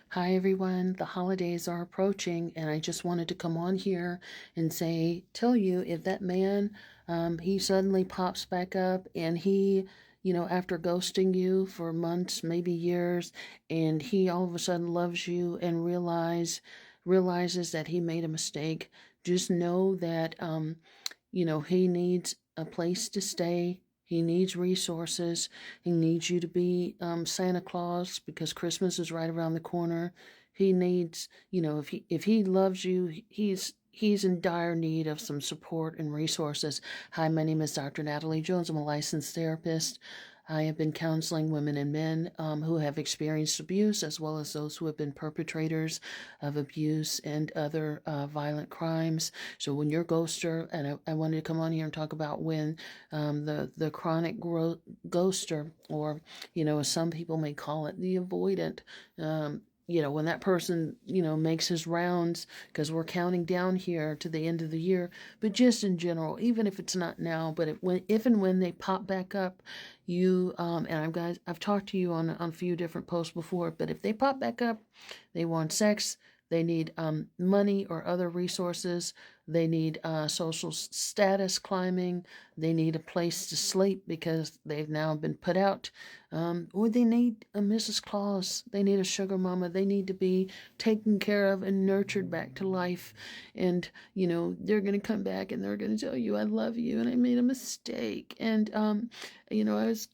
Hi, everyone. The holidays are approaching, and I just wanted to come on here and tell you if that man, he suddenly pops back up and after ghosting you for months, maybe years, and he all of a sudden loves you and realizes that he made a mistake, just know that, he needs a place to stay. He needs resources. He needs you to be Santa Claus because Christmas is right around the corner. He needs, if he loves you, he's in dire need of some support and resources. Hi, my name is Dr. Natalie Jones. I'm a licensed therapist. I have been counseling women and men who have experienced abuse, as well as those who have been perpetrators of abuse and other violent crimes. So when you're a ghoster, and I wanted to come on here and talk about when the chronic ghoster, or as some people may call it, the avoidant. When that person, makes his rounds, because we're counting down here to the end of the year, but just in general, even if it's not now, but if and when they pop back up, I've talked to you on a few different posts before, but if they pop back up, they want sex, they need money or other resources. They need social status climbing. They need a place to sleep because they've now been put out. Or they need a Mrs. Claus. They need a sugar mama. They need to be taken care of and nurtured back to life. And, they're going to come back and they're going to tell you, I love you and I made a mistake. And, I was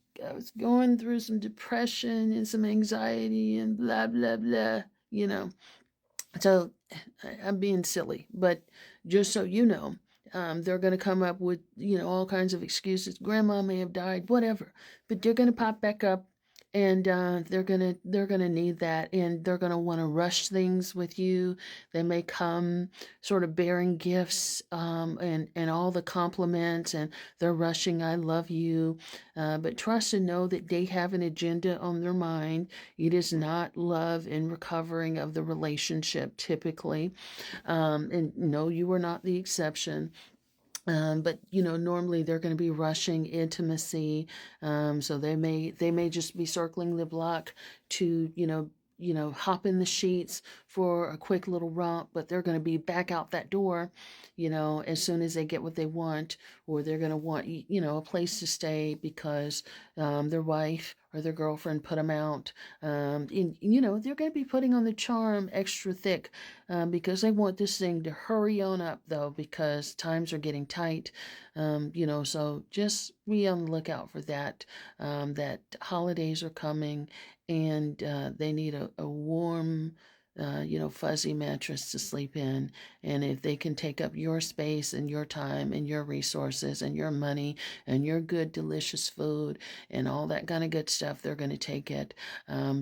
going through some depression and some anxiety and blah, blah, blah, you know. So I'm being silly, but just so you know, they're going to come up with, all kinds of excuses. Grandma may have died, whatever, but they're going to pop back up, and they're gonna need that, and they're gonna want to rush things with you. They may come sort of bearing gifts, and all the compliments, and they're rushing. I love you, but trust and know that they have an agenda on their mind. It is not love and recovering of the relationship typically. And no, you are not the exception. But normally they're going to be rushing intimacy. So they may just be circling the block to hop in the sheets for a quick little romp, but they're going to be back out that door, as soon as they get what they want, or they're going to want a place to stay because their wife or their girlfriend put them out. And they're going to be putting on the charm extra thick, because they want this thing to hurry on up, though, because times are getting tight. So just be on the lookout for that. That holidays are coming, and they need a warm, fuzzy mattress to sleep in. And if they can take up your space and your time and your resources and your money and your good, delicious food and all that kind of good stuff, they're going to take it.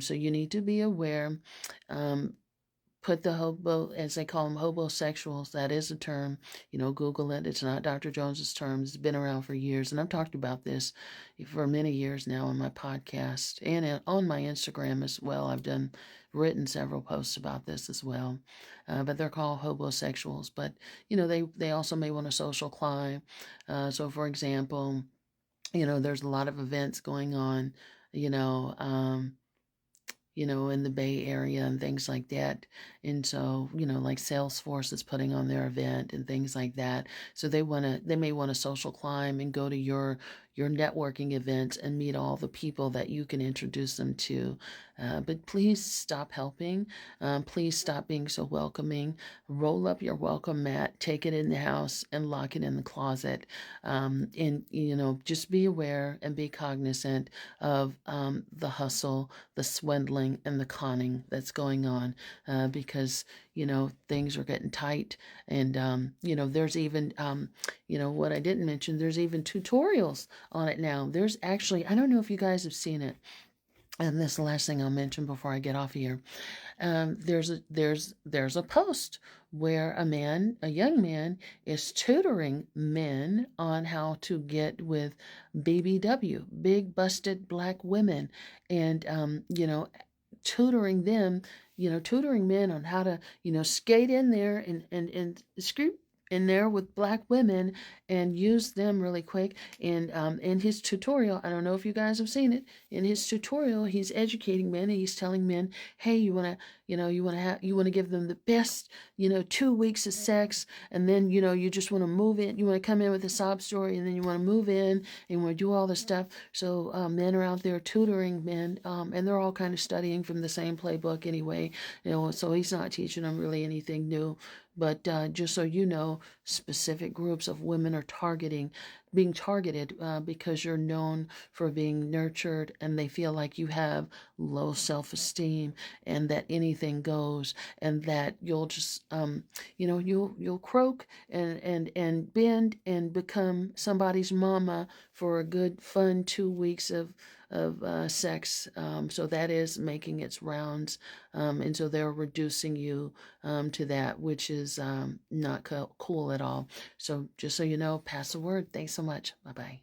So you need to be aware. Put the hobo, as they call them, hobosexuals. That is a term. Google it. It's not Dr. Jones's term. It's been around for years, and I've talked about this for many years now on my podcast and on my Instagram as well. I've written several posts about this as well. But they're called hobosexuals. But they also may want a social climb. So, for example, there's a lot of events going on. You know. In the Bay Area and things like that. And so, like Salesforce is putting on their event and things like that. So they may want to social climb and go to your networking events and meet all the people that you can introduce them to. But please stop helping. Please stop being so welcoming. Roll up your welcome mat, take it in the house, and lock it in the closet. And just be aware and be cognizant of the hustle, the swindling, and the conning that's going on, because things are getting tight. And there's even what I didn't mention, there's even tutorials on it now. There's actually, I don't know if you guys have seen it, and this is the last thing I'll mention before I get off here. There's a post where a young man, is tutoring men on how to get with BBW, big busted black women, and tutoring them, tutoring men on how to, skate in there and scoot in there with black women and use them really quick. And in his tutorial, I don't know if you guys have seen it, in his tutorial, he's educating men and he's telling men, hey, you want to you want to give them the best, 2 weeks of sex, and then, you just want to move in. You want to come in with a sob story, and then you want to move in, and you want to do all this stuff. So men are out there tutoring men, and they're all kind of studying from the same playbook anyway. So he's not teaching them really anything new. But just so you know, specific groups of women are being targeted because you're known for being nurtured, and they feel like you have low self-esteem, and that anything goes, and that you'll just you'll croak and bend and become somebody's mama for a good fun 2 weeks of sex. So that is making its rounds, and so they're reducing you to that, which is not cool at all. So just so you know, pass the word. Thanks so much. Bye bye.